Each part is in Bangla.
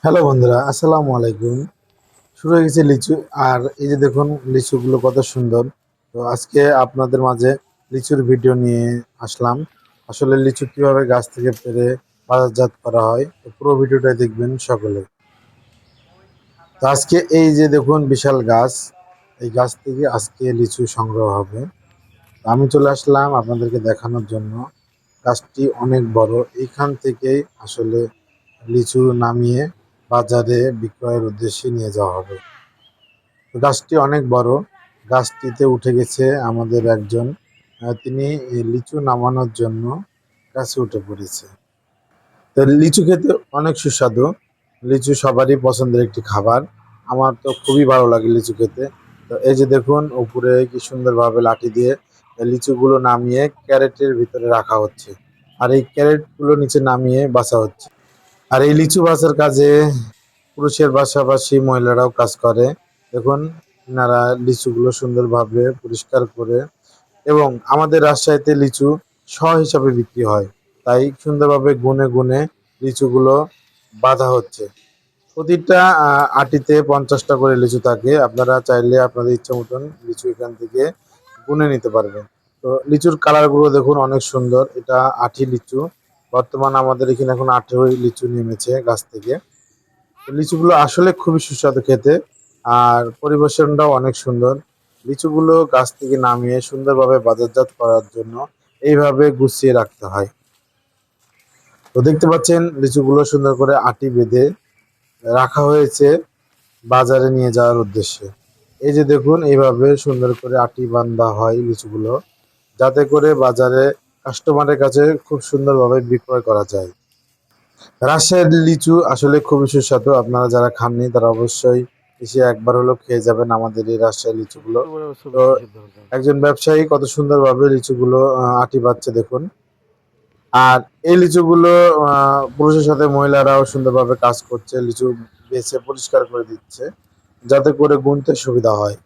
হ্যালো বন্ধুরা, আসসালামু আলাইকুম। শুরু হয়ে গেছে লিচু। আর এই যে দেখুন লিচুগুলো কত সুন্দর। তো আজকে আপনাদের মাঝে লিচুর ভিডিও নিয়ে আসলাম। আসলে লিচু কিভাবে গাছ থেকে পেড়ে বাজারজাত করা হয়, তো পুরো ভিডিওটাই দেখবেন সকলে। তো আজকে এই যে দেখুন বিশাল গাছ, এই গাছ থেকে আজকে লিচু সংগ্রহ হবে। তো আমি চলে আসলাম আপনাদেরকে দেখানোর জন্য। গাছটি অনেক বড়, এইখান থেকেই আসলে লিচু নামিয়ে বাজারে বিক্রয়ের উদ্দেশ্যে নিয়ে যাওয়া হবে। তো গাছটি অনেক বড়। গাছটিতে উঠে গেছে আমাদের একজন, তিনি এই লিচু নামানোর জন্য গাছে উঠে পড়েছে। তো লিচু খেতে অনেক সুস্বাদু। লিচু সবারই পছন্দের একটি খাবার। আমার তো খুবই ভালো লাগে লিচু খেতে। তো এই যে দেখুন উপরে কি সুন্দরভাবে লাঠি দিয়ে লিচুগুলো নামিয়ে ক্যারেটের ভিতরে রাখা হচ্ছে। আর এই ক্যারেটগুলো নিচে নামিয়ে বাছা হচ্ছে। আর এই লিচু বাছার কাজে পুরুষের পাশাপাশি মহিলারাও কাজ করে। দেখুন এনারা লিচুগুলো সুন্দরভাবে পরিষ্কার করে, এবং আমাদের রাজশাহীতে লিচু শ হিসাবে বিক্রি হয়, তাই সুন্দরভাবে গুনে গুনে লিচুগুলো বাঁধা হচ্ছে। প্রতিটা আটিতে 50টা করে লিচু থাকে। আপনারা চাইলে আপনাদের ইচ্ছা মতন লিচু এখান থেকে গুনে নিতে পারবেন। তো লিচুর কালারগুলো দেখুন অনেক সুন্দর। এটা আঠি লিচু। বর্তমান আমাদের এখানে এখন আঠি লিচু নেমেছে গাছ থেকে। তো লিচুগুলো আসলে খুবই সুস্বাদু খেতে, আর পরিবেশনটাও অনেক সুন্দর। লিচুগুলো গাছ থেকে নামিয়ে সুন্দরভাবে বাজারজাত করার জন্য এইভাবে গুছিয়ে রাখতে হয়। তো দেখতে পাচ্ছেন লিচুগুলো সুন্দর করে আটি বেঁধে রাখা হয়েছে বাজারে নিয়ে যাওয়ার উদ্দেশ্যে। এই যে দেখুন এইভাবে সুন্দর করে আটি বান্ধা হয় লিচুগুলো, যাতে করে বাজারে কাস্টমারের কাছে খুব সুন্দরভাবে বিক্রয় করা যায়। রাজশাহীর লিচু আসলে খুবই সুস্বাদু। আপনারা যারা খাননি তারা অবশ্যই এসে একবার হলেও খেয়ে যাবেন আমাদের এই রাজশাহীর লিচুগুলো। তো একজন ব্যবসায়ী কত সুন্দরভাবে লিচুগুলো আঁটি বাচ্ছে দেখুন। আর এই লিচুগুলো পুরুষের সাথে মহিলারাও সুন্দরভাবে কাজ করছে, লিচু বেছে পরিষ্কার করে দিচ্ছে, যাতে করে গুনতে সুবিধা হয়।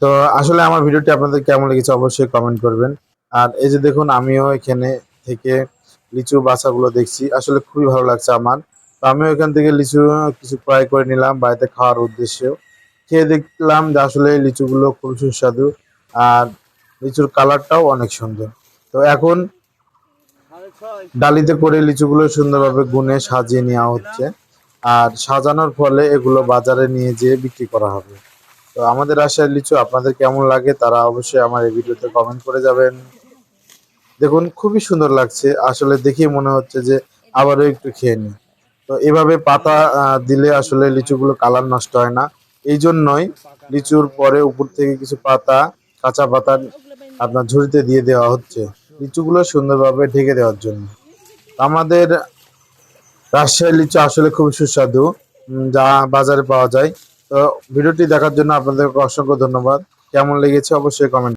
তো আসলে আমার ভিডিওটি আপনাদের কেমন লেগেছে অবশ্যই কমেন্ট করবেন। আর এই যে দেখুন আমিও এখানে থেকে লিচু বাছাগুলো দেখছি, আসলে খুবই ভালো লাগছে আমার। তো আমিও এখান থেকে লিচু কিছু ক্রয় করে নিলাম বাড়িতে খাওয়ার উদ্দেশ্যেও। খেয়ে দেখলাম যে আসলে এই লিচুগুলো খুব সুস্বাদু, আর লিচুর কালারটাও অনেক সুন্দর। তো এখন ডালিতে করে লিচুগুলো সুন্দরভাবে গুনে সাজিয়ে নেওয়া হচ্ছে, আর সাজানোর ফলে এগুলো বাজারে নিয়ে যেয়ে বিক্রি করা হবে। তো আমাদের রাজশাহীর লিচু আপনাদের কেমন লাগে তারা অবশ্যই আমার এই ভিডিওতে কমেন্ট করে যাবেন। দেখুন খুবই সুন্দর লাগছে, আসলে দেখেই মনে হচ্ছে যে আবারও একটু খেয়ে নিই। তো এভাবে পাতা দিলে আসলে লিচুগুলো কালার নষ্ট হয় না। এই জন্যই লিচুর পরে উপর থেকে কিছু পাতা, কাঁচা পাতা আপনার ঝুড়িতে দিয়ে দেওয়া হচ্ছে লিচুগুলো সুন্দরভাবে ঢেকে দেওয়ার জন্য। আমাদের রাজশাহীর লিচু আসলে খুব সুস্বাদু, যা বাজারে পাওয়া যায়। তো ভিডিওটি দেখার জন্য আপনাদেরকে অসংখ্য ধন্যবাদ। কেমন লেগেছে অবশ্যই কমেন্ট